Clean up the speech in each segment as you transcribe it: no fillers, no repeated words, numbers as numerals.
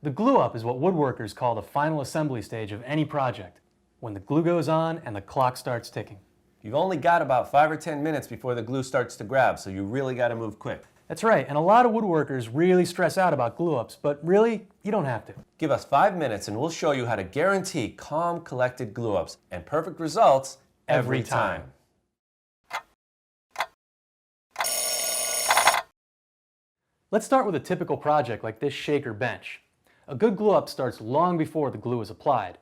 The glue up is what woodworkers call the final assembly stage of any project, when the glue goes on and the clock starts ticking. You've only got about 5 or 10 minutes before the glue starts to grab, so you really got to move quick. That's right, and a lot of woodworkers really stress out about glue ups, but really, you don't have to. Give us 5 minutes and we'll show you how to guarantee calm, collected glue ups and perfect results every time. Let's start with a typical project like this shaker bench. A good glue up starts long before the glue is applied.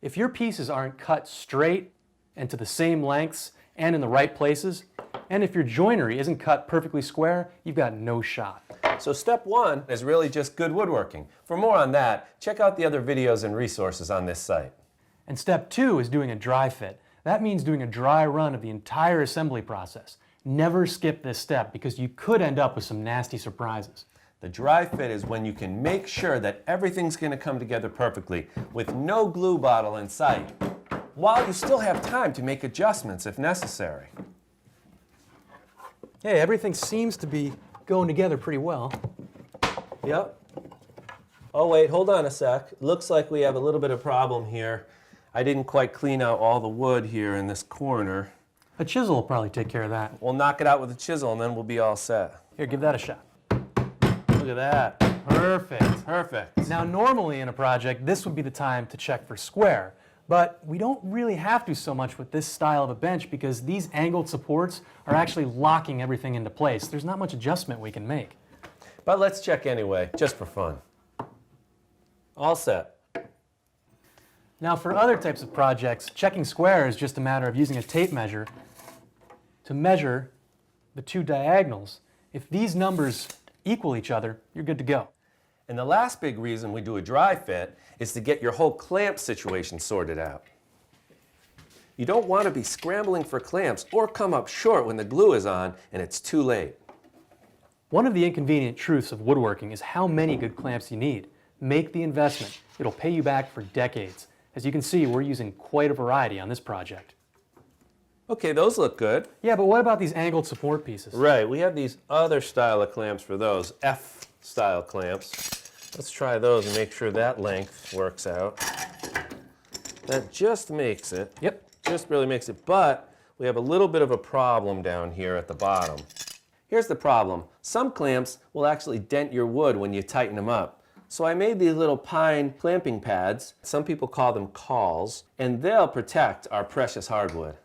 If your pieces aren't cut straight and to the same lengths and in the right places, and if your joinery isn't cut perfectly square, you've got no shot. So step 1 is really just good woodworking. For more on that, check out the other videos and resources on this site. And step 2 is doing a dry fit. That means doing a dry run of the entire assembly process. Never skip this step because you could end up with some nasty surprises. The dry fit is when you can make sure that everything's going to come together perfectly with no glue bottle in sight, while you still have time to make adjustments if necessary. Hey, everything seems to be going together pretty well. Yep. Oh wait, hold on a sec. Looks like we have a little bit of problem here. I didn't quite clean out all the wood here in this corner. A chisel will probably take care of that. We'll knock it out with a chisel and then we'll be all set. Here, give that a shot. Look at that. Perfect. Perfect. Now, normally in a project, this would be the time to check for square, but we don't really have to so much with this style of a bench because these angled supports are actually locking everything into place. There's not much adjustment we can make. But let's check anyway, just for fun. All set. Now, for other types of projects, checking square is just a matter of using a tape measure to measure the two diagonals. If these numbers equal each other, you're good to go. And the last big reason we do a dry fit is to get your whole clamp situation sorted out. You don't want to be scrambling for clamps or come up short when the glue is on and it's too late. One of the inconvenient truths of woodworking is how many good clamps you need. Make the investment. It'll pay you back for decades. As you can see, we're using quite a variety on this project. Okay, those look good. Yeah, but what about these angled support pieces? Right, we have these other style of clamps for those, F-style clamps. Let's try those and make sure that length works out. That just makes it. Yep. Just really makes it, but we have a little bit of a problem down here at the bottom. Here's the problem. Some clamps will actually dent your wood when you tighten them up. So I made these little pine clamping pads. Some people call them cawls, and they'll protect our precious hardwood.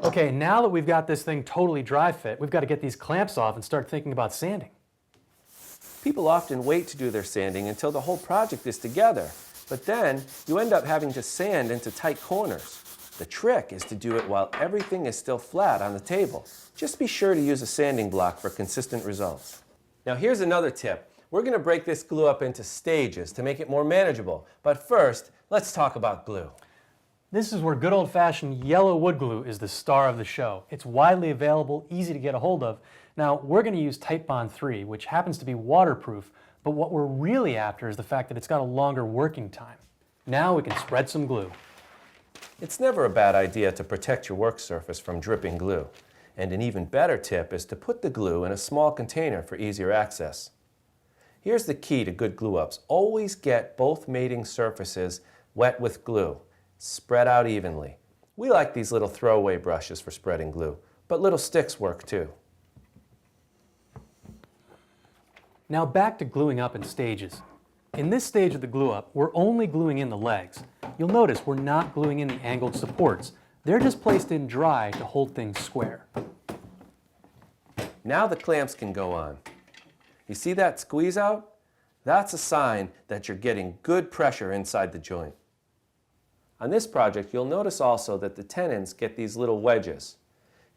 Okay, now that we've got this thing totally dry fit, we've got to get these clamps off and start thinking about sanding. People often wait to do their sanding until the whole project is together, but then you end up having to sand into tight corners. The trick is to do it while everything is still flat on the table. Just be sure to use a sanding block for consistent results. Now here's another tip. We're going to break this glue up into stages to make it more manageable, but first, let's talk about glue. This is where good old-fashioned yellow wood glue is the star of the show. It's widely available, easy to get a hold of. Now, we're going to use Titebond 3, which happens to be waterproof, but what we're really after is the fact that it's got a longer working time. Now we can spread some glue. It's never a bad idea to protect your work surface from dripping glue. And an even better tip is to put the glue in a small container for easier access. Here's the key to good glue ups. Always get both mating surfaces wet with glue. Spread out evenly. We like these little throwaway brushes for spreading glue, but little sticks work too. Now back to gluing up in stages. In this stage of the glue up, we're only gluing in the legs. You'll notice we're not gluing in the angled supports. They're just placed in dry to hold things square. Now the clamps can go on. You see that squeeze out? That's a sign that you're getting good pressure inside the joint. On this project, you'll notice also that the tenons get these little wedges.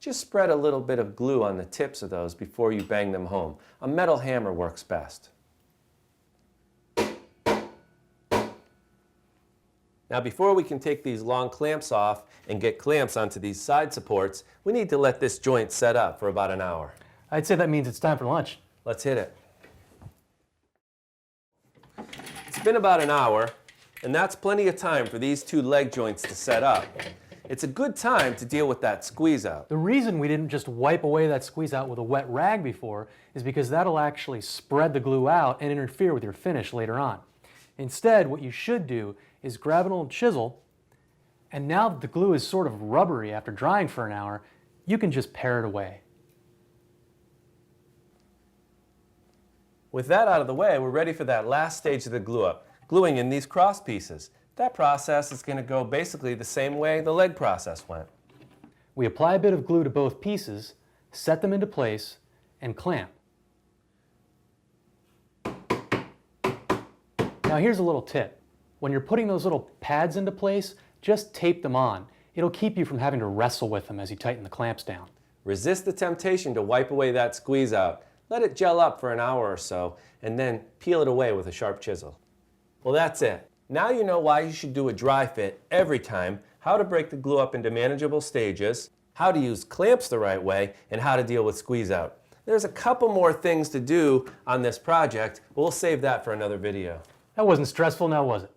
Just spread a little bit of glue on the tips of those before you bang them home. A metal hammer works best. Now before we can take these long clamps off and get clamps onto these side supports, we need to let this joint set up for about an hour. I'd say that means it's time for lunch. Let's hit it. It's been about an hour, and that's plenty of time for these two leg joints to set up. it's a good time to deal with that squeeze out. The reason we didn't just wipe away that squeeze out with a wet rag before is because that'll actually spread the glue out and interfere with your finish later on. Instead, what you should do is grab an old chisel, and now that the glue is sort of rubbery after drying for an hour, you can just pare it away. With that out of the way, we're ready for that last stage of the glue up, gluing in these cross pieces. That process is going to go basically the same way the leg process went. We apply a bit of glue to both pieces, set them into place, and clamp. Now here's a little tip. When you're putting those little pads into place, just tape them on. It'll keep you from having to wrestle with them as you tighten the clamps down. Resist the temptation to wipe away that squeeze out. Let it gel up for an hour or so, and then peel it away with a sharp chisel. Well, that's it. Now you know why you should do a dry fit every time, how to break the glue up into manageable stages, how to use clamps the right way, and how to deal with squeeze out. There's a couple more things to do on this project, but we'll save that for another video. That wasn't stressful now, was it?